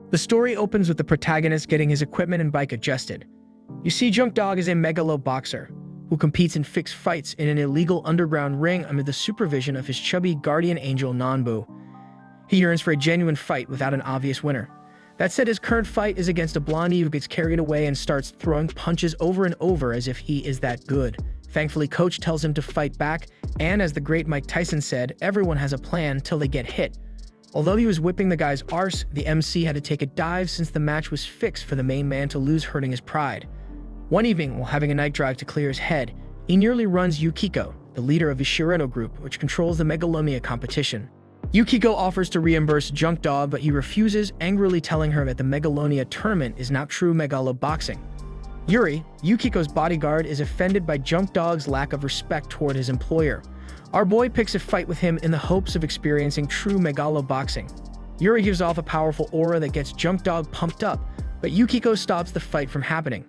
The story opens with the protagonist getting his equipment and bike adjusted. You see, Junk Dog is a megalo boxer who competes in fixed fights in an illegal underground ring under the supervision of his chubby guardian angel Nanbu. He yearns for a genuine fight without an obvious winner. That said, his current fight is against a blondie who gets carried away and starts throwing punches over and over as if he is that good. Thankfully, Coach tells him to fight back, and as the great Mike Tyson said, everyone has a plan till they get hit. Although he was whipping the guy's arse, the MC had to take a dive since the match was fixed for the main man to lose, hurting his pride. One evening, while having a night drive to clear his head, he nearly runs Yukiko, the leader of the Shiredo group, which controls the Megalonia competition. Yukiko offers to reimburse Junk Dog, but he refuses, angrily telling her that the Megalonia tournament is not true megalo boxing. Yuri, Yukiko's bodyguard, is offended by Junk Dog's lack of respect toward his employer. Our boy picks a fight with him in the hopes of experiencing true megalo boxing. Yuri gives off a powerful aura that gets Junk Dog pumped up, but Yukiko stops the fight from happening.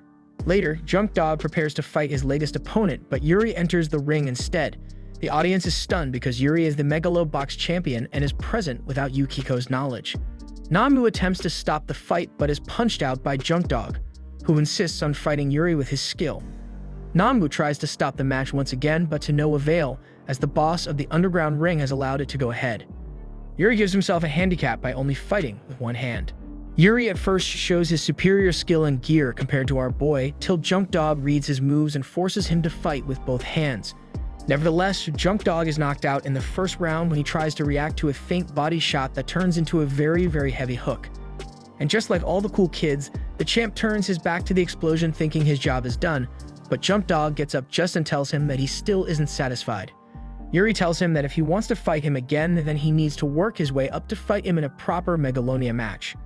Later, Junk Dog prepares to fight his latest opponent, but Yuri enters the ring instead. The audience is stunned because Yuri is the megalo box champion and is present without Yukiko's knowledge. Nanbu attempts to stop the fight but is punched out by Junk Dog, who insists on fighting Yuri with his skill. Nanbu tries to stop the match once again, but to no avail, as the boss of the underground ring has allowed it to go ahead. Yuri gives himself a handicap by only fighting with one hand. Yuri at first shows his superior skill and gear compared to our boy, till Junk Dog reads his moves and forces him to fight with both hands. Nevertheless, Junk Dog is knocked out in the first round when he tries to react to a faint body shot that turns into a very heavy hook. And just like all the cool kids, the champ turns his back to the explosion thinking his job is done, but Junk Dog gets up just and tells him that he still isn't satisfied. Yuri tells him that if he wants to fight him again, then he needs to work his way up to fight him in a proper Megalonia match.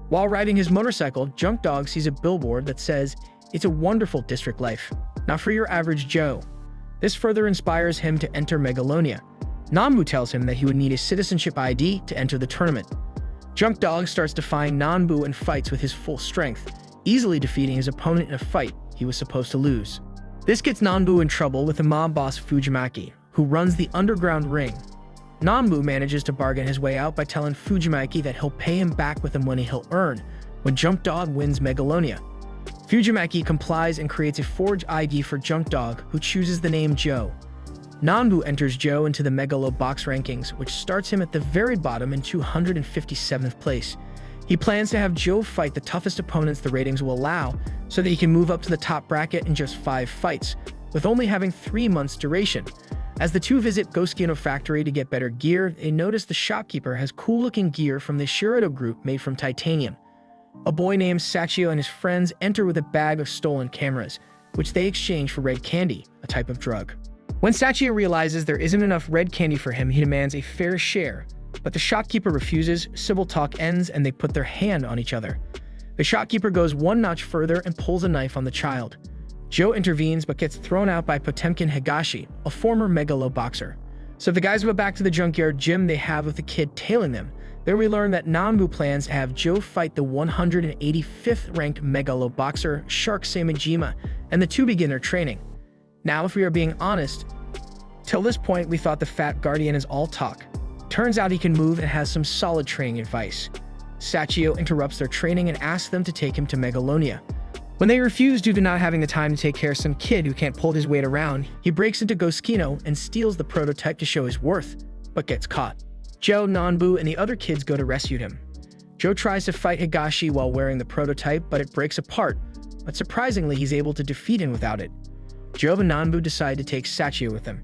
While riding his motorcycle, Junk Dog sees a billboard that says, "It's a wonderful district life, not for your average Joe." This further inspires him to enter Megalonia. Nanbu tells him that he would need a citizenship ID to enter the tournament. Junk Dog starts defying Nanbu and fights with his full strength, easily defeating his opponent in a fight he was supposed to lose. This gets Nanbu in trouble with the mob boss Fujimaki, who runs the underground ring. Nanbu manages to bargain his way out by telling Fujimaki that he'll pay him back with the money he'll earn when Junk Dog wins Megalonia. Fujimaki complies and creates a forged ID for Junk Dog, who chooses the name Joe. Nanbu enters Joe into the Megalo box rankings, which starts him at the very bottom in 257th place. He plans to have Joe fight the toughest opponents the ratings will allow, so that he can move up to the top bracket in just 5 fights, with only having 3 months duration. As the two visit Goskino factory to get better gear, they notice the shopkeeper has cool-looking gear from the Shiredo group made from titanium. A boy named Sachio and his friends enter with a bag of stolen cameras, which they exchange for red candy, a type of drug. When Sachio realizes there isn't enough red candy for him, he demands a fair share, but the shopkeeper refuses. Civil talk ends and they put their hand on each other. The shopkeeper goes one notch further and pulls a knife on the child. Joe intervenes but gets thrown out by Potemkin Higashi, a former megalo boxer. So the guys go back to the junkyard gym they have with the kid tailing them. There we learn that Nanbu plans to have Joe fight the 185th ranked megalo boxer Shark Samejima, and the two begin their training. Now, if we are being honest, till this point we thought the fat guardian is all talk. Turns out he can move and has some solid training advice. Sachio interrupts their training and asks them to take him to Megalonia. When they refuse due to not having the time to take care of some kid who can't pull his weight around, he breaks into Goskino and steals the prototype to show his worth, but gets caught. Joe, Nanbu, and the other kids go to rescue him. Joe tries to fight Higashi while wearing the prototype, but it breaks apart, but surprisingly he's able to defeat him without it. Joe and Nanbu decide to take Sachio with them.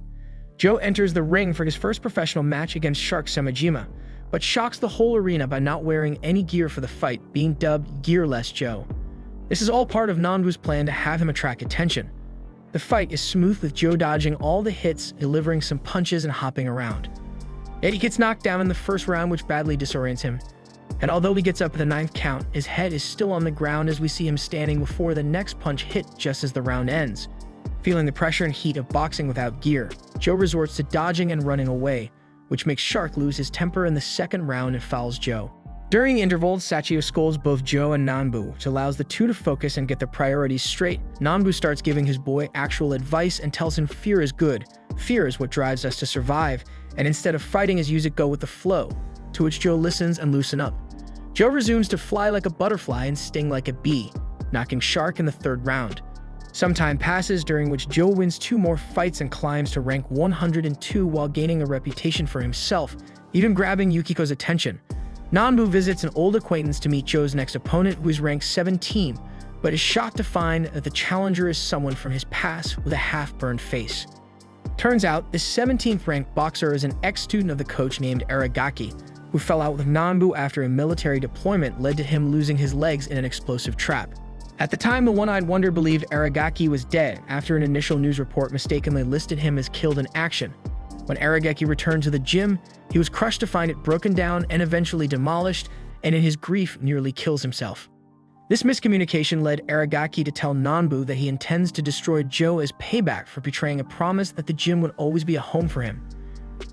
Joe enters the ring for his first professional match against Shark Samejima, but shocks the whole arena by not wearing any gear for the fight, being dubbed Gearless Joe. This is all part of Nanbu's plan to have him attract attention. The fight is smooth with Joe dodging all the hits, delivering some punches and hopping around. Yet he gets knocked down in the first round, which badly disorients him. And although he gets up at the 9th count, his head is still on the ground as we see him standing before the next punch hit just as the round ends. Feeling the pressure and heat of boxing without gear, Joe resorts to dodging and running away, which makes Shark lose his temper in the second round and fouls Joe. During the intervals, Sachio scolds both Joe and Nanbu, which allows the two to focus and get their priorities straight. Nanbu starts giving his boy actual advice and tells him fear is good. Fear is what drives us to survive, and instead of fighting, his use it go with the flow, to which Joe listens and loosen up. Joe resumes to fly like a butterfly and sting like a bee, knocking Shark in the third round. Some time passes, during which Joe wins 2 more fights and climbs to rank 102 while gaining a reputation for himself, even grabbing Yukiko's attention. Nanbu visits an old acquaintance to meet Joe's next opponent, who is ranked 17, but is shocked to find that the challenger is someone from his past with a half-burned face. Turns out, this 17th-ranked boxer is an ex-student of the coach named Aragaki, who fell out with Nanbu after a military deployment led to him losing his legs in an explosive trap. At the time, the One-Eyed Wonder believed Aragaki was dead after an initial news report mistakenly listed him as killed in action. When Aragaki returned to the gym, he was crushed to find it broken down and eventually demolished, and in his grief nearly kills himself. This miscommunication led Aragaki to tell Nanbu that he intends to destroy Joe as payback for betraying a promise that the gym would always be a home for him.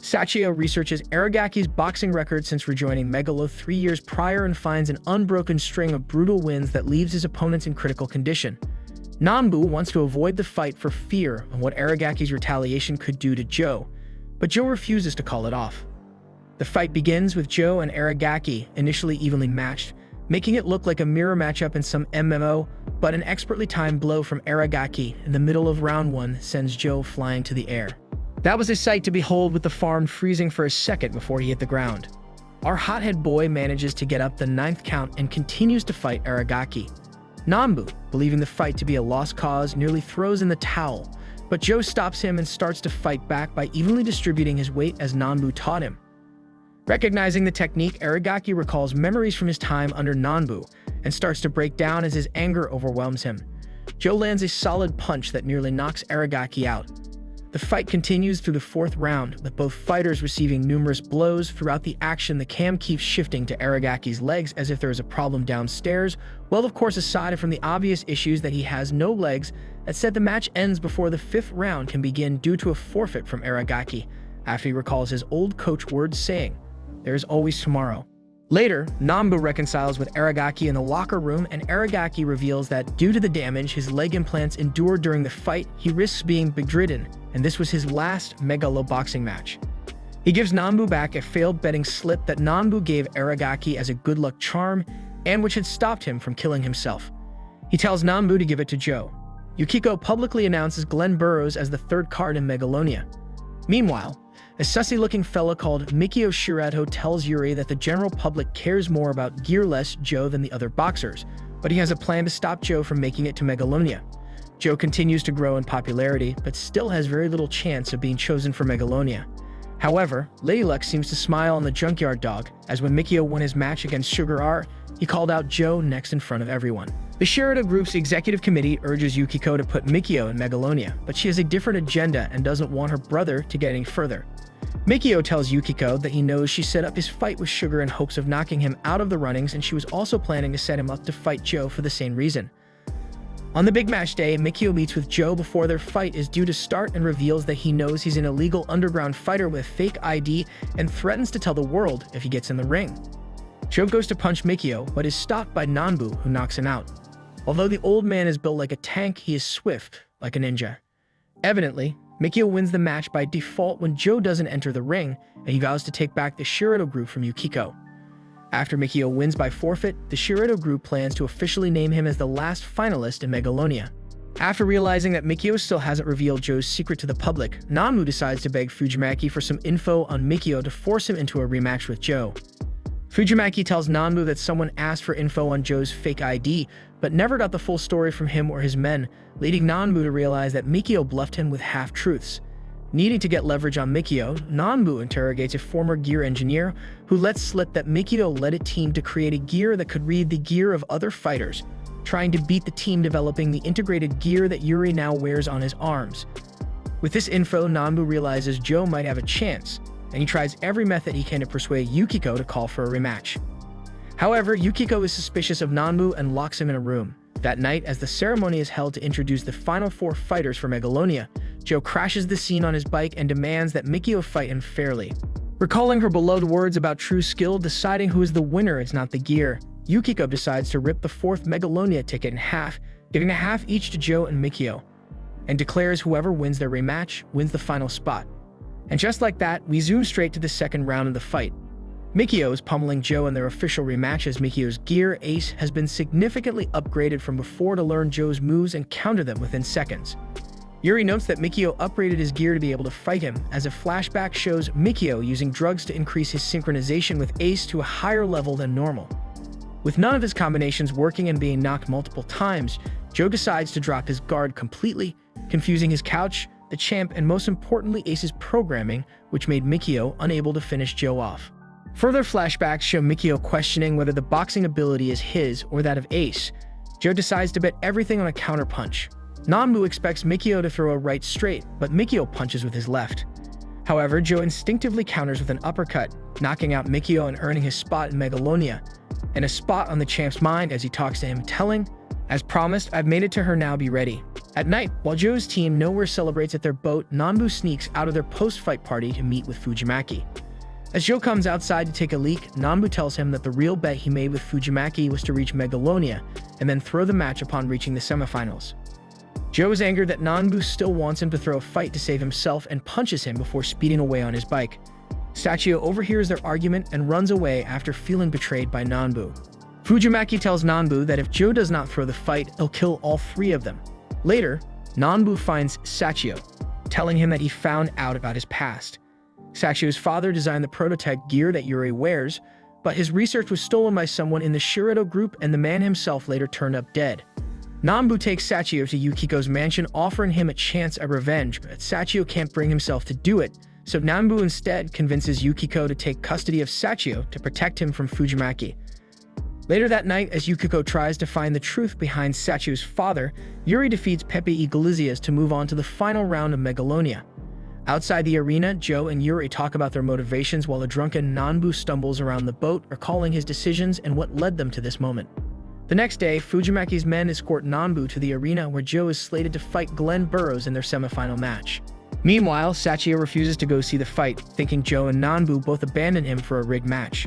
Sachio researches Aragaki's boxing record since rejoining Megalo 3 years prior and finds an unbroken string of brutal wins that leaves his opponents in critical condition. Nanbu wants to avoid the fight for fear of what Aragaki's retaliation could do to Joe, but Joe refuses to call it off. The fight begins with Joe and Aragaki initially evenly matched, making it look like a mirror matchup in some MMO, but an expertly timed blow from Aragaki in the middle of round 1 sends Joe flying to the air. That was a sight to behold, with the farm freezing for a second before he hit the ground. Our hothead boy manages to get up the 9th count and continues to fight Aragaki. Nanbu, believing the fight to be a lost cause, nearly throws in the towel, but Joe stops him and starts to fight back by evenly distributing his weight as Nanbu taught him. Recognizing the technique, Aragaki recalls memories from his time under Nanbu and starts to break down as his anger overwhelms him. Joe lands a solid punch that nearly knocks Aragaki out. The fight continues through the 4th round, with both fighters receiving numerous blows. Throughout the action, the cam keeps shifting to Aragaki's legs as if there is a problem downstairs. Well, of course, aside from the obvious issues that he has no legs, that said, the match ends before the 5th round can begin due to a forfeit from Aragaki, after he recalls his old coach words saying, "There is always tomorrow." Later, Nanbu reconciles with Aragaki in the locker room, and Aragaki reveals that due to the damage his leg implants endured during the fight, he risks being bedridden, and this was his last Megalo boxing match. He gives Nanbu back a failed betting slip that Nanbu gave Aragaki as a good luck charm, and which had stopped him from killing himself. He tells Nanbu to give it to Joe. Yukiko publicly announces Glenn Burrows as the 3rd card in Megalonia. Meanwhile, a sussy-looking fella called Mikio Shirato tells Yuri that the general public cares more about gearless Joe than the other boxers, but he has a plan to stop Joe from making it to Megalonia. Joe continues to grow in popularity, but still has very little chance of being chosen for Megalonia. However, Lady Luck seems to smile on the junkyard dog, as when Mikio won his match against Sugar R, he called out Joe next in front of everyone. The Shirado Group's executive committee urges Yukiko to put Mikio in Megalonia, but she has a different agenda and doesn't want her brother to get any further. Mikio tells Yukiko that he knows she set up his fight with Sugar in hopes of knocking him out of the runnings, and she was also planning to set him up to fight Joe for the same reason. On the big match day, Mikio meets with Joe before their fight is due to start and reveals that he knows he's an illegal underground fighter with a fake ID and threatens to tell the world if he gets in the ring. Joe goes to punch Mikio, but is stopped by Nanbu, who knocks him out. Although the old man is built like a tank, he is swift, like a ninja. Evidently, Mikio wins the match by default when Joe doesn't enter the ring, and he vows to take back the Shirado Group from Yukiko. After Mikio wins by forfeit, the Shirado Group plans to officially name him as the last finalist in Megalonia. After realizing that Mikio still hasn't revealed Joe's secret to the public, Nanbu decides to beg Fujimaki for some info on Mikio to force him into a rematch with Joe. Fujimaki tells Nanbu that someone asked for info on Joe's fake ID, but never got the full story from him or his men, leading Nanbu to realize that Mikio bluffed him with half-truths. Needing to get leverage on Mikio, Nanbu interrogates a former gear engineer who lets slip that Mikio led a team to create a gear that could read the gear of other fighters, trying to beat the team developing the integrated gear that Yuri now wears on his arms. With this info, Nanbu realizes Joe might have a chance, and he tries every method he can to persuade Yukiko to call for a rematch. However, Yukiko is suspicious of Nanbu and locks him in a room. That night, as the ceremony is held to introduce the final 4 fighters for Megalonia, Joe crashes the scene on his bike and demands that Mikio fight him fairly. Recalling her beloved words about true skill, deciding who is the winner is not the gear, Yukiko decides to rip the 4th Megalonia ticket in half, giving a half each to Joe and Mikio, and declares whoever wins their rematch wins the final spot. And just like that, we zoom straight to the 2nd round of the fight. Mikio is pummeling Joe in their official rematch as Mikio's gear, Ace, has been significantly upgraded from before to learn Joe's moves and counter them within seconds. Yuri notes that Mikio upgraded his gear to be able to fight him, as a flashback shows Mikio using drugs to increase his synchronization with Ace to a higher level than normal. With none of his combinations working and being knocked multiple times, Joe decides to drop his guard completely, confusing his couch, the champ, and most importantly Ace's programming, which made Mikio unable to finish Joe off. Further flashbacks show Mikio questioning whether the boxing ability is his or that of Ace. Joe decides to bet everything on a counterpunch. Nanbu expects Mikio to throw a right straight, but Mikio punches with his left. However, Joe instinctively counters with an uppercut, knocking out Mikio and earning his spot in Megalonia, and a spot on the champ's mind as he talks to him, telling, "As promised, I've made it to her, now be ready." At night, while Joe's team nowhere celebrates at their boat, Nanbu sneaks out of their post-fight party to meet with Fujimaki. As Joe comes outside to take a leak, Nanbu tells him that the real bet he made with Fujimaki was to reach Megalonia and then throw the match upon reaching the semifinals. Joe is angered that Nanbu still wants him to throw a fight to save himself and punches him before speeding away on his bike. Sachio overhears their argument and runs away after feeling betrayed by Nanbu. Fujimaki tells Nanbu that if Joe does not throw the fight, he'll kill all three of them. Later, Nanbu finds Sachio, telling him that he found out about his past. Sachio's father designed the prototype gear that Yuri wears, but his research was stolen by someone in the Shirato group and the man himself later turned up dead. Nanbu takes Sachio to Yukiko's mansion, offering him a chance at revenge, but Sachio can't bring himself to do it, so Nanbu instead convinces Yukiko to take custody of Sachio to protect him from Fujimaki. Later that night, as Yukiko tries to find the truth behind Sachio's father, Yuri defeats Pepe Iglesias to move on to the final round of Megalonia. Outside the arena, Joe and Yuri talk about their motivations while a drunken Nanbu stumbles around the boat, recalling his decisions and what led them to this moment. The next day, Fujimaki's men escort Nanbu to the arena where Joe is slated to fight Glenn Burrows in their semifinal match. Meanwhile, Sachio refuses to go see the fight, thinking Joe and Nanbu both abandoned him for a rigged match.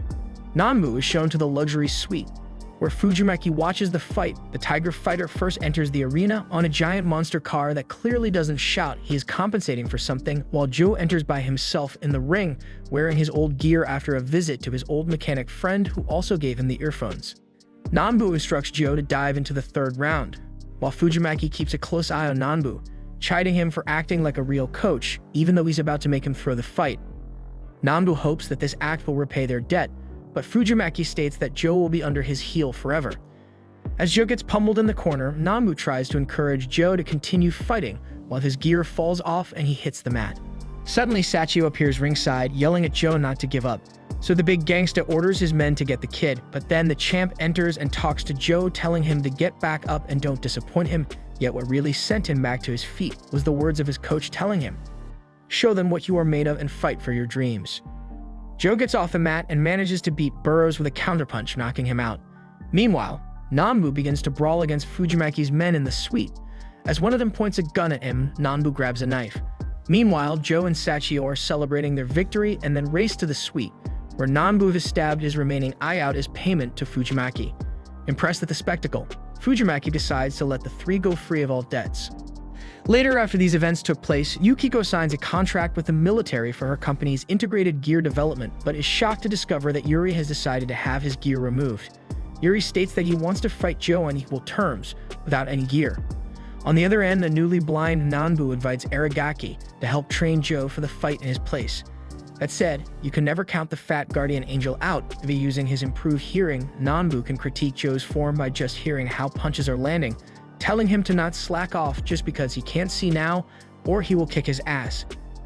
Nanbu is shown to the luxury suite, where Fujimaki watches the fight. The Tiger fighter first enters the arena on a giant monster car that clearly doesn't shout he is compensating for something, while Joe enters by himself in the ring, wearing his old gear after a visit to his old mechanic friend who also gave him the earphones. Nanbu instructs Joe to dive into the third round, while Fujimaki keeps a close eye on Nanbu, chiding him for acting like a real coach, even though he's about to make him throw the fight. Nanbu hopes that this act will repay their debt, but Fujimaki states that Joe will be under his heel forever. As Joe gets pummeled in the corner, Nanbu tries to encourage Joe to continue fighting, while his gear falls off and he hits the mat. Suddenly, Sachio appears ringside, yelling at Joe not to give up. So the big gangsta orders his men to get the kid, but then the champ enters and talks to Joe, telling him to get back up and don't disappoint him. Yet what really sent him back to his feet was the words of his coach telling him, "Show them what you are made of and fight for your dreams." Joe gets off the mat and manages to beat Burrows with a counterpunch, knocking him out. Meanwhile, Nanbu begins to brawl against Fujimaki's men in the suite. As one of them points a gun at him, Nanbu grabs a knife. Meanwhile, Joe and Sachio are celebrating their victory and then race to the suite, where Nanbu has stabbed his remaining eye out as payment to Fujimaki. Impressed with the spectacle, Fujimaki decides to let the three go free of all debts. Later, after these events took place, Yukiko signs a contract with the military for her company's integrated gear development, but is shocked to discover that Yuri has decided to have his gear removed. Yuri states that he wants to fight Joe on equal terms, without any gear. On the other end, the newly blind Nanbu invites Aragaki to help train Joe for the fight in his place. That said, you can never count the fat guardian angel out. If using his improved hearing, Nanbu can critique Joe's form by just hearing how punches are landing, telling him to not slack off just because he can't see now, or he will kick his ass.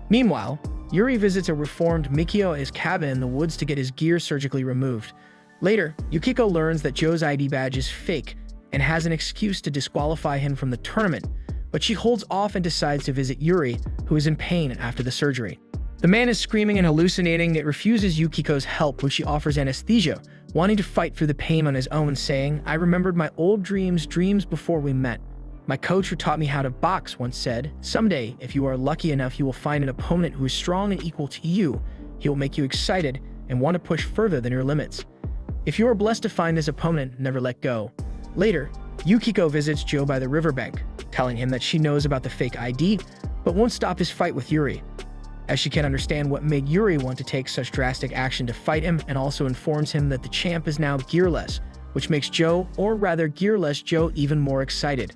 Meanwhile, Yuri visits a reformed Mikio at his cabin in the woods to get his gear surgically removed. Later, Yukiko learns that Joe's ID badge is fake and has an excuse to disqualify him from the tournament, but she holds off and decides to visit Yuri, who is in pain after the surgery. The man is screaming and hallucinating, yet refuses Yukiko's help when she offers anesthesia, wanting to fight through the pain on his own, saying, "I remembered my old dreams before we met. My coach who taught me how to box once said, someday, if you are lucky enough, you will find an opponent who is strong and equal to you. He will make you excited and want to push further than your limits. If you are blessed to find this opponent, never let go." Later, Yukiko visits Joe by the riverbank, telling him that she knows about the fake ID, but won't stop his fight with Yuri. as she can't understand what made Yuri want to take such drastic action to fight him, and also informs him that the champ is now gearless, which makes Joe, or rather Gearless Joe, even more excited.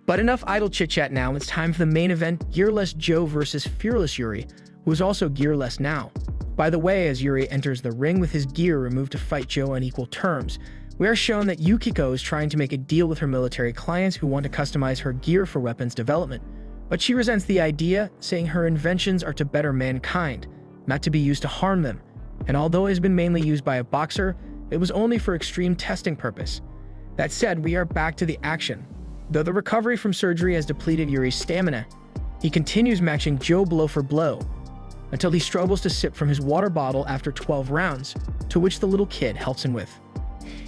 But enough idle chit-chat now, it's time for the main event, Gearless Joe versus Fearless Yuri, who is also gearless now. By the way, as Yuri enters the ring with his gear removed to fight Joe on equal terms, we are shown that Yukiko is trying to make a deal with her military clients who want to customize her gear for weapons development. But she resents the idea, saying her inventions are to better mankind, not to be used to harm them. And although it has been mainly used by a boxer, it was only for extreme testing purpose. That said, we are back to the action. Though the recovery from surgery has depleted Yuri's stamina, he continues matching Joe blow for blow, until he struggles to sip from his water bottle after 12 rounds, to which the little kid helps him with.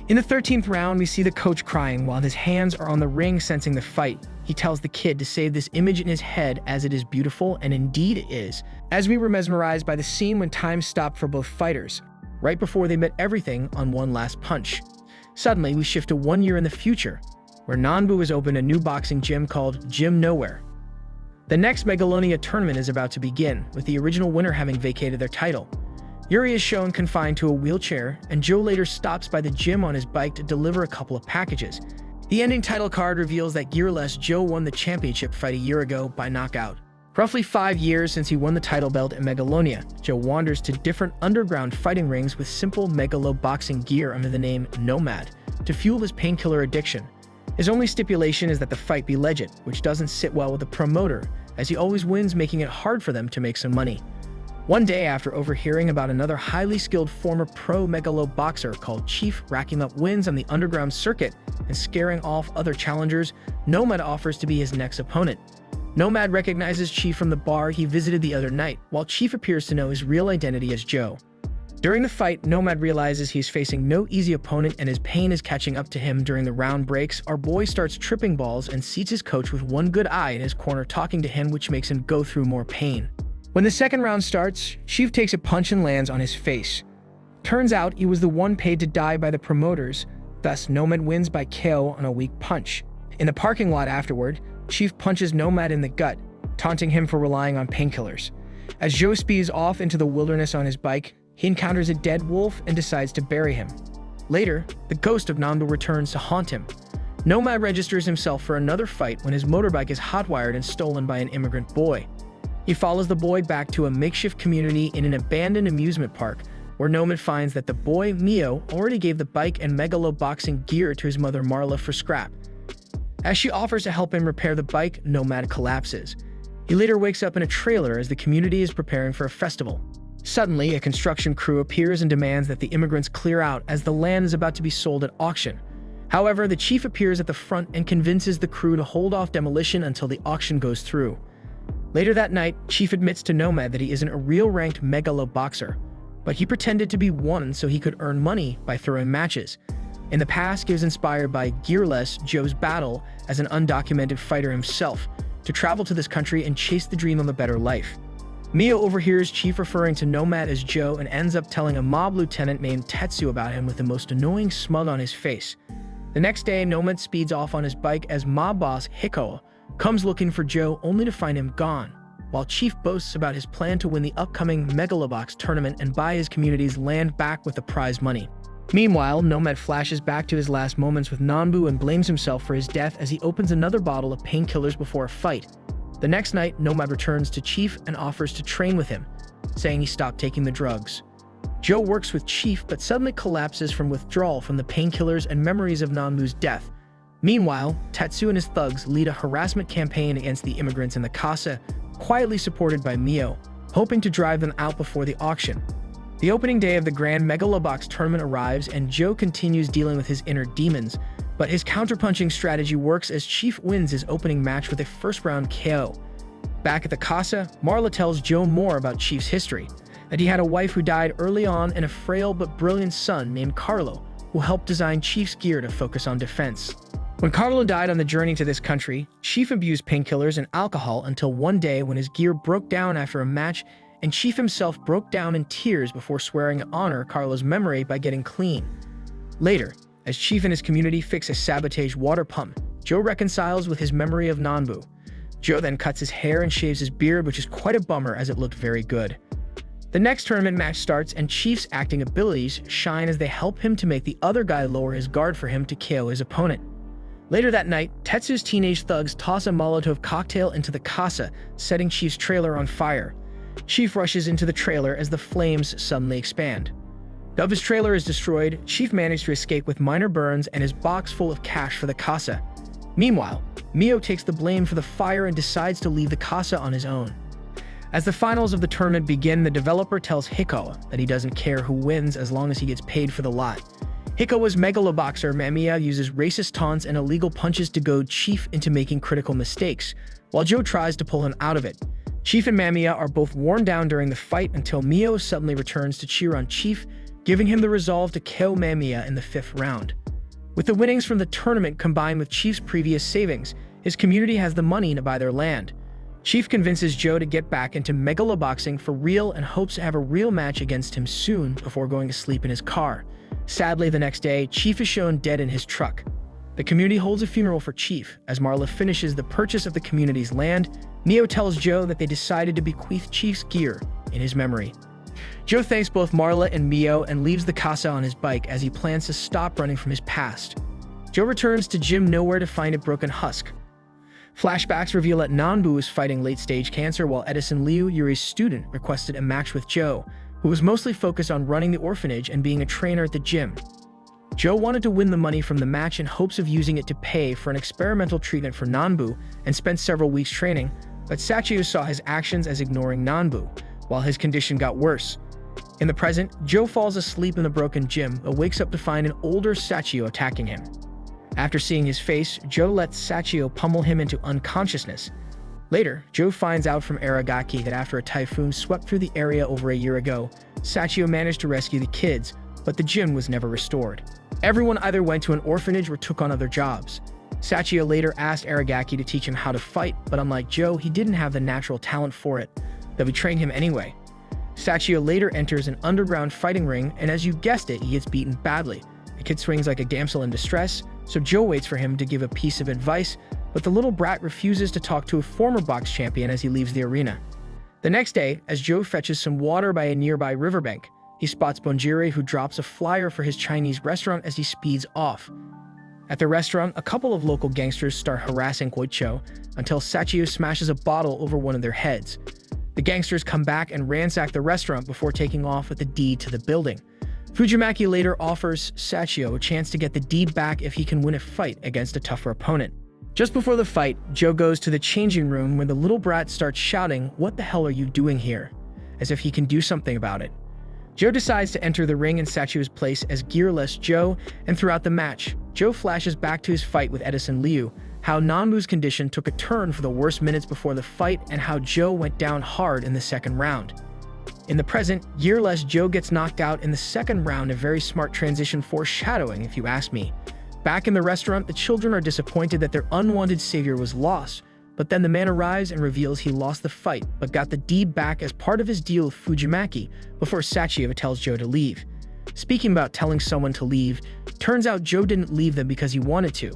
In the 13th round, we see the coach crying while his hands are on the ring sensing the fight. He tells the kid to save this image in his head as it is beautiful, and indeed it is, as we were mesmerized by the scene when time stopped for both fighters, right before they met everything on one last punch. Suddenly, we shift to 1 year in the future, where Nanbu has opened a new boxing gym called Gym Nowhere. The next Megalonia tournament is about to begin, with the original winner having vacated their title. Yuri is shown confined to a wheelchair, and Joe later stops by the gym on his bike to deliver a couple of packages. The ending title card reveals that Gearless Joe won the championship fight a year ago by knockout. Roughly 5 years since he won the title belt in Megalonia, Joe wanders to different underground fighting rings with simple Megalo boxing gear under the name Nomad to fuel his painkiller addiction. His only stipulation is that the fight be legit, which doesn't sit well with the promoter, as he always wins, making it hard for them to make some money. One day, after overhearing about another highly skilled former pro Megalo boxer called Chief racking up wins on the underground circuit and scaring off other challengers, Nomad offers to be his next opponent. Nomad recognizes Chief from the bar he visited the other night, while Chief appears to know his real identity as Joe. During the fight, Nomad realizes he's facing no easy opponent and his pain is catching up to him. During the round breaks, our boy starts tripping balls and sees his coach with one good eye in his corner talking to him, which makes him go through more pain. When the second round starts, Chief takes a punch and lands on his face. Turns out he was the one paid to die by the promoters, thus Nomad wins by KO on a weak punch. In the parking lot afterward, Chief punches Nomad in the gut, taunting him for relying on painkillers. As Joe speeds off into the wilderness on his bike, he encounters a dead wolf and decides to bury him. Later, the ghost of Nanbu returns to haunt him. Nomad registers himself for another fight when his motorbike is hotwired and stolen by an immigrant boy. He follows the boy back to a makeshift community in an abandoned amusement park, where Nomad finds that the boy, Mio, already gave the bike and Megalo boxing gear to his mother Marla for scrap. As she offers to help him repair the bike, Nomad collapses. He later wakes up in a trailer as the community is preparing for a festival. Suddenly, a construction crew appears and demands that the immigrants clear out as the land is about to be sold at auction. However, the chief appears at the front and convinces the crew to hold off demolition until the auction goes through. Later that night, Chief admits to Nomad that he isn't a real ranked Megalo boxer, but he pretended to be one so he could earn money by throwing matches. In the past, he was inspired by Gearless Joe's battle as an undocumented fighter himself to travel to this country and chase the dream of a better life. Mio overhears Chief referring to Nomad as Joe and ends up telling a mob lieutenant named Tetsu about him with the most annoying smug on his face. The next day, Nomad speeds off on his bike as mob boss Hiko comes looking for Joe only to find him gone, while Chief boasts about his plan to win the upcoming Megalobox tournament and buy his community's land back with the prize money. Meanwhile, Nomad flashes back to his last moments with Nanbu and blames himself for his death as he opens another bottle of painkillers before a fight. The next night, Nomad returns to Chief and offers to train with him, saying he stopped taking the drugs. Joe works with Chief but suddenly collapses from withdrawal from the painkillers and memories of Nanbu's death. Meanwhile, Tetsu and his thugs lead a harassment campaign against the immigrants in the casa, quietly supported by Mio, hoping to drive them out before the auction. The opening day of the Grand Megalobox tournament arrives and Joe continues dealing with his inner demons, but his counterpunching strategy works as Chief wins his opening match with a first-round KO. Back at the casa, Marla tells Joe more about Chief's history, that he had a wife who died early on and a frail but brilliant son named Carlo, who helped design Chief's gear to focus on defense. When Carlo died on the journey to this country, Chief abused painkillers and alcohol until one day when his gear broke down after a match and Chief himself broke down in tears before swearing to honor Carlo's memory by getting clean. Later, as Chief and his community fix a sabotage water pump, Joe reconciles with his memory of Nanbu. Joe then cuts his hair and shaves his beard, which is quite a bummer as it looked very good. The next tournament match starts, and Chief's acting abilities shine as they help him to make the other guy lower his guard for him to KO his opponent. Later that night, Tetsu's teenage thugs toss a Molotov cocktail into the casa, setting Chief's trailer on fire. Chief rushes into the trailer as the flames suddenly expand. Though his trailer is destroyed, Chief managed to escape with minor burns and his box full of cash for the casa. Meanwhile, Mio takes the blame for the fire and decides to leave the casa on his own. As the finals of the tournament begin, the developer tells Hikawa that he doesn't care who wins as long as he gets paid for the lot. Hikawa's megaloboxer Mamiya uses racist taunts and illegal punches to goad Chief into making critical mistakes, while Joe tries to pull him out of it. Chief and Mamiya are both worn down during the fight until Mio suddenly returns to cheer on Chief, giving him the resolve to KO Mamiya in the 5th round. With the winnings from the tournament combined with Chief's previous savings, his community has the money to buy their land. Chief convinces Joe to get back into megaloboxing for real and hopes to have a real match against him soon before going to sleep in his car. Sadly, the next day, Chief is shown dead in his truck. The community holds a funeral for Chief. As Marla finishes the purchase of the community's land, Mio tells Joe that they decided to bequeath Chief's gear in his memory. Joe thanks both Marla and Mio and leaves the casa on his bike as he plans to stop running from his past. Joe returns to Gym Nowhere to find a broken husk. Flashbacks reveal that Nanbu is fighting late-stage cancer while Edison Liu, Yuri's student, requested a match with Joe, who was mostly focused on running the orphanage and being a trainer at the gym. Joe wanted to win the money from the match in hopes of using it to pay for an experimental treatment for Nanbu and spent several weeks training, but Sachio saw his actions as ignoring Nanbu, while his condition got worse. In the present, Joe falls asleep in the broken gym but wakes up to find an older Sachio attacking him. After seeing his face, Joe lets Sachio pummel him into unconsciousness. Later, Joe finds out from Aragaki that after a typhoon swept through the area over a year ago, Sachio managed to rescue the kids, but the gym was never restored. Everyone either went to an orphanage or took on other jobs. Sachio later asked Aragaki to teach him how to fight, but unlike Joe, he didn't have the natural talent for it, though he trained him anyway. Sachio later enters an underground fighting ring, and as you guessed it, he gets beaten badly. The kid swings like a damsel in distress, so Joe waits for him to give a piece of advice, but the little brat refuses to talk to a former box champion as he leaves the arena. The next day, as Joe fetches some water by a nearby riverbank, he spots Bonjire, who drops a flyer for his Chinese restaurant as he speeds off. At the restaurant, a couple of local gangsters start harassing Goicho until Sachio smashes a bottle over one of their heads. The gangsters come back and ransack the restaurant before taking off with the deed to the building. Fujimaki later offers Sachio a chance to get the deed back if he can win a fight against a tougher opponent. Just before the fight, Joe goes to the changing room where the little brat starts shouting, "What the hell are you doing here?" as if he can do something about it. Joe decides to enter the ring in Sachio's place as gearless Joe, and throughout the match, Joe flashes back to his fight with Edison Liu, how Nanbu's condition took a turn for the worst minutes before the fight, and how Joe went down hard in the second round. In the present, gearless Joe gets knocked out in the second round, a very smart transition foreshadowing if you ask me. Back in the restaurant, the children are disappointed that their unwanted savior was lost, but then the man arrives and reveals he lost the fight, but got the deed back as part of his deal with Fujimaki before Sachio tells Joe to leave. Speaking about telling someone to leave, turns out Joe didn't leave them because he wanted to,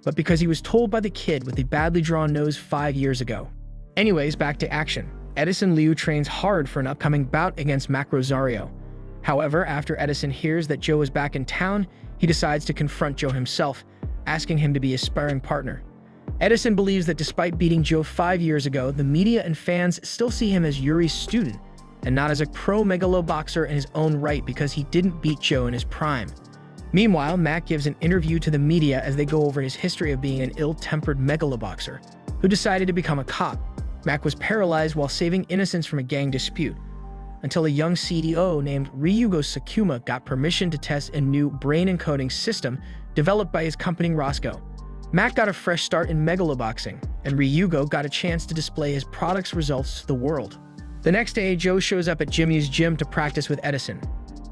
but because he was told by the kid with a badly drawn nose 5 years ago. Anyways, back to action. Edison Liu trains hard for an upcoming bout against Mac Rosario. However, after Edison hears that Joe is back in town, he decides to confront Joe himself, asking him to be his sparring partner. Edison believes that despite beating Joe 5 years ago, the media and fans still see him as Yuri's student, and not as a pro-megalo boxer in his own right because he didn't beat Joe in his prime. Meanwhile, Mac gives an interview to the media as they go over his history of being an ill-tempered megalo boxer who decided to become a cop. Mac was paralyzed while saving innocents from a gang dispute, until a young CEO named Ryugo Sakuma got permission to test a new brain encoding system developed by his company Roscoe. Mac got a fresh start in megaloboxing, and Ryugo got a chance to display his product's results to the world. The next day, Joe shows up at Jimmy's gym to practice with Edison.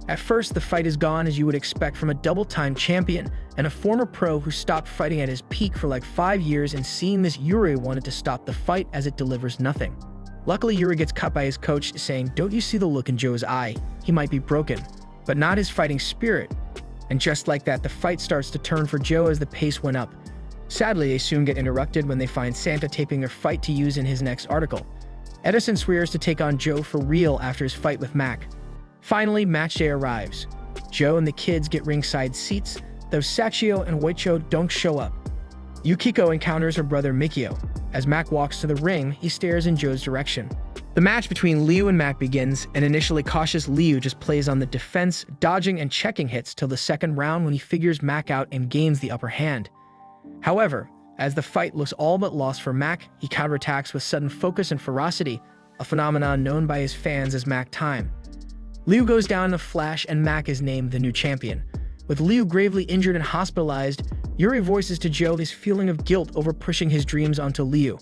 At first, the fight is gone as you would expect from a double-time champion and a former pro who stopped fighting at his peak for like 5 years, and seeing this, Yuri wanted to stop the fight as it delivers nothing. Luckily, Yuri gets cut by his coach saying, "Don't you see the look in Joe's eye? He might be broken, but not his fighting spirit." And just like that, the fight starts to turn for Joe as the pace went up. Sadly, they soon get interrupted when they find Santa taping their fight to use in his next article. Edison swears to take on Joe for real after his fight with Mac. Finally, match day arrives. Joe and the kids get ringside seats, though Sachio and Oicho don't show up. Yukiko encounters her brother Mikio. As Mac walks to the ring, he stares in Joe's direction. The match between Liu and Mac begins, and initially cautious Liu just plays on the defense, dodging and checking hits till the second round when he figures Mac out and gains the upper hand. However, as the fight looks all but lost for Mac, he counterattacks with sudden focus and ferocity, a phenomenon known by his fans as Mac Time. Liu goes down in a flash and Mac is named the new champion. With Liu gravely injured and hospitalized, Yuri voices to Joe his feeling of guilt over pushing his dreams onto Liu.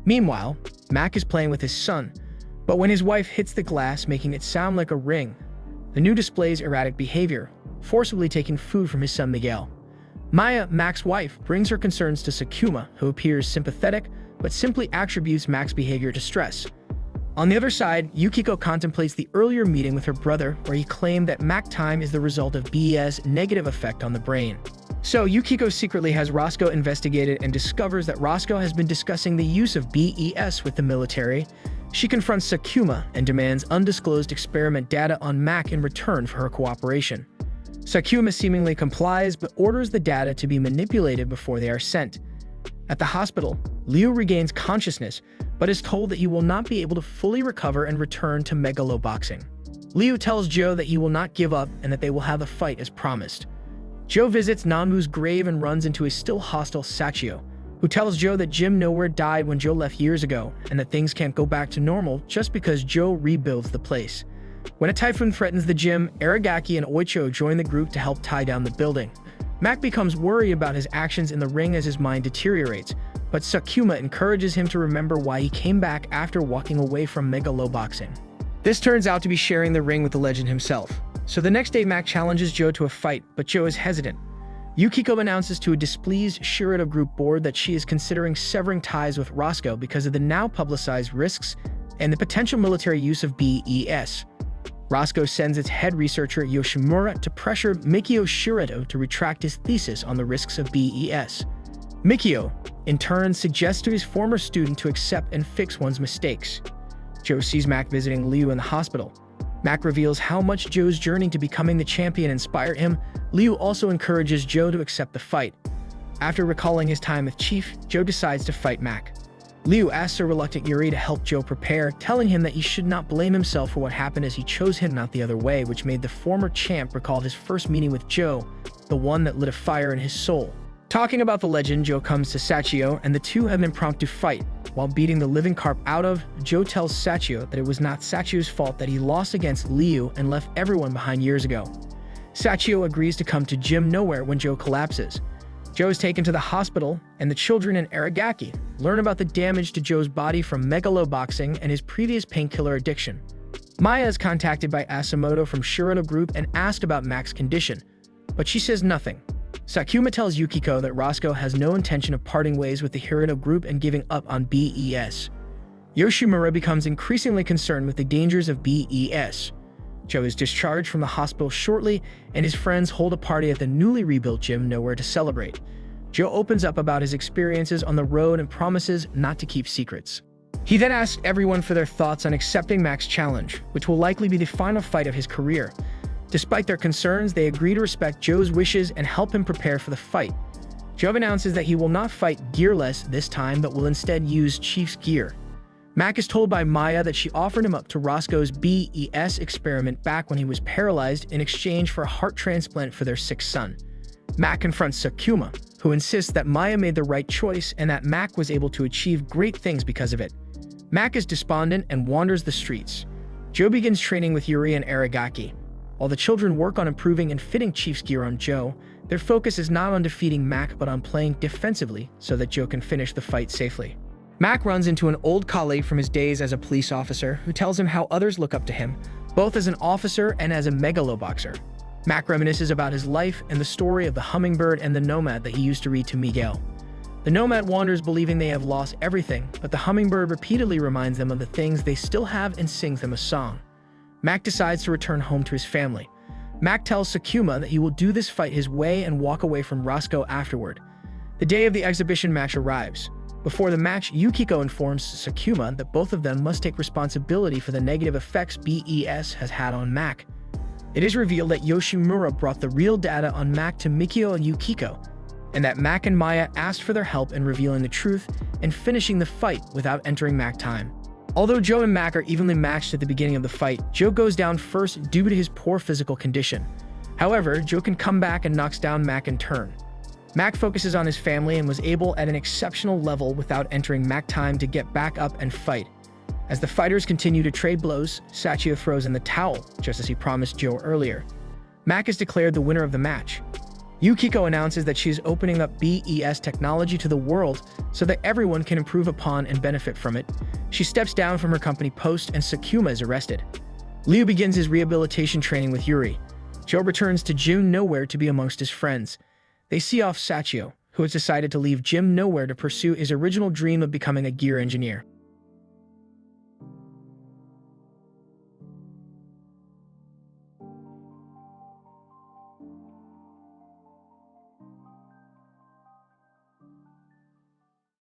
Meanwhile, Mac is playing with his son, but when his wife hits the glass, making it sound like a ring, the new displays erratic behavior, forcibly taking food from his son Miguel. Maya, Mac's wife, brings her concerns to Sakuma, who appears sympathetic, but simply attributes Mac's behavior to stress. On the other side, Yukiko contemplates the earlier meeting with her brother, where he claimed that Mac Time is the result of BES' negative effect on the brain. So Yukiko secretly has Roscoe investigated and discovers that Roscoe has been discussing the use of BES with the military. She confronts Sakuma and demands undisclosed experiment data on Mac in return for her cooperation. Sakuma seemingly complies but orders the data to be manipulated before they are sent. At the hospital, Liu regains consciousness but is told that he will not be able to fully recover and return to megaloboxing. Liu tells Joe that he will not give up and that they will have a fight as promised. Joe visits Nanbu's grave and runs into his still hostile Sachio, who tells Joe that Jim Nowhere died when Joe left years ago and that things can't go back to normal just because Joe rebuilds the place. When a typhoon threatens the gym, Aragaki and Oicho join the group to help tie down the building. Mac becomes worried about his actions in the ring as his mind deteriorates, but Sakuma encourages him to remember why he came back after walking away from megaloboxing. This turns out to be sharing the ring with the legend himself. So the next day, Mac challenges Joe to a fight, but Joe is hesitant. Yukiko announces to a displeased Shirado group board that she is considering severing ties with Roscoe because of the now publicized risks and the potential military use of BES. Roscoe sends its head researcher Yoshimura to pressure Mikio Shirado to retract his thesis on the risks of BES. Mikio, in turn, suggests to his former student to accept and fix one's mistakes. Joe sees Mac visiting Liu in the hospital. Mac reveals how much Joe's journey to becoming the champion inspired him. Liu also encourages Joe to accept the fight. After recalling his time with Chief, Joe decides to fight Mac. Liu asks a reluctant Yuri to help Joe prepare, telling him that he should not blame himself for what happened as he chose him not the other way, which made the former champ recall his first meeting with Joe, the one that lit a fire in his soul. Talking about the legend, Joe comes to Sachio, and the two have an impromptu fight. While beating the living carp out of, Joe tells Sachio that it was not Sachio's fault that he lost against Liu and left everyone behind years ago. Sachio agrees to come to Gym Nowhere when Joe collapses. Joe is taken to the hospital, and the children in Aragaki learn about the damage to Joe's body from megaloboxing and his previous painkiller addiction. Maya is contacted by Asamoto from Shirado Group and asked about Mac's condition, but she says nothing. Sakuma tells Yukiko that Roscoe has no intention of parting ways with the Hirano Group and giving up on BES. Yoshimura becomes increasingly concerned with the dangers of BES. Joe is discharged from the hospital shortly, and his friends hold a party at the newly rebuilt Gym Nowhere to celebrate. Joe opens up about his experiences on the road and promises not to keep secrets. He then asks everyone for their thoughts on accepting Mac's challenge, which will likely be the final fight of his career. Despite their concerns, they agree to respect Joe's wishes and help him prepare for the fight. Joe announces that he will not fight gearless this time, but will instead use Chief's gear. Mac is told by Maya that she offered him up to Roscoe's BES experiment back when he was paralyzed in exchange for a heart transplant for their sick son. Mac confronts Sakuma, who insists that Maya made the right choice and that Mac was able to achieve great things because of it. Mac is despondent and wanders the streets. Joe begins training with Yuri and Aragaki. While the children work on improving and fitting Chief's gear on Joe, their focus is not on defeating Mac but on playing defensively so that Joe can finish the fight safely. Mac runs into an old colleague from his days as a police officer who tells him how others look up to him, both as an officer and as a megaloboxer. Mac reminisces about his life and the story of the hummingbird and the nomad that he used to read to Miguel. The nomad wanders believing they have lost everything, but the hummingbird repeatedly reminds them of the things they still have and sings them a song. Mac decides to return home to his family. Mac tells Sakuma that he will do this fight his way and walk away from Roscoe afterward. The day of the exhibition match arrives. Before the match, Yukiko informs Sakuma that both of them must take responsibility for the negative effects BES has had on Mac. It is revealed that Yoshimura brought the real data on Mac to Mikio and Yukiko, and that Mac and Maya asked for their help in revealing the truth and finishing the fight without entering Mac time. Although Joe and Mac are evenly matched at the beginning of the fight, Joe goes down first due to his poor physical condition. However, Joe can come back and knocks down Mac in turn. Mac focuses on his family and was able at an exceptional level without entering Mac time to get back up and fight. As the fighters continue to trade blows, Sachio throws in the towel, just as he promised Joe earlier. Mac is declared the winner of the match. Yukiko announces that she is opening up BES technology to the world so that everyone can improve upon and benefit from it. She steps down from her company post and Sakuma is arrested. Liu begins his rehabilitation training with Yuri. Joe returns to Gym Nowhere to be amongst his friends. They see off Sachio, who has decided to leave Gym Nowhere to pursue his original dream of becoming a gear engineer.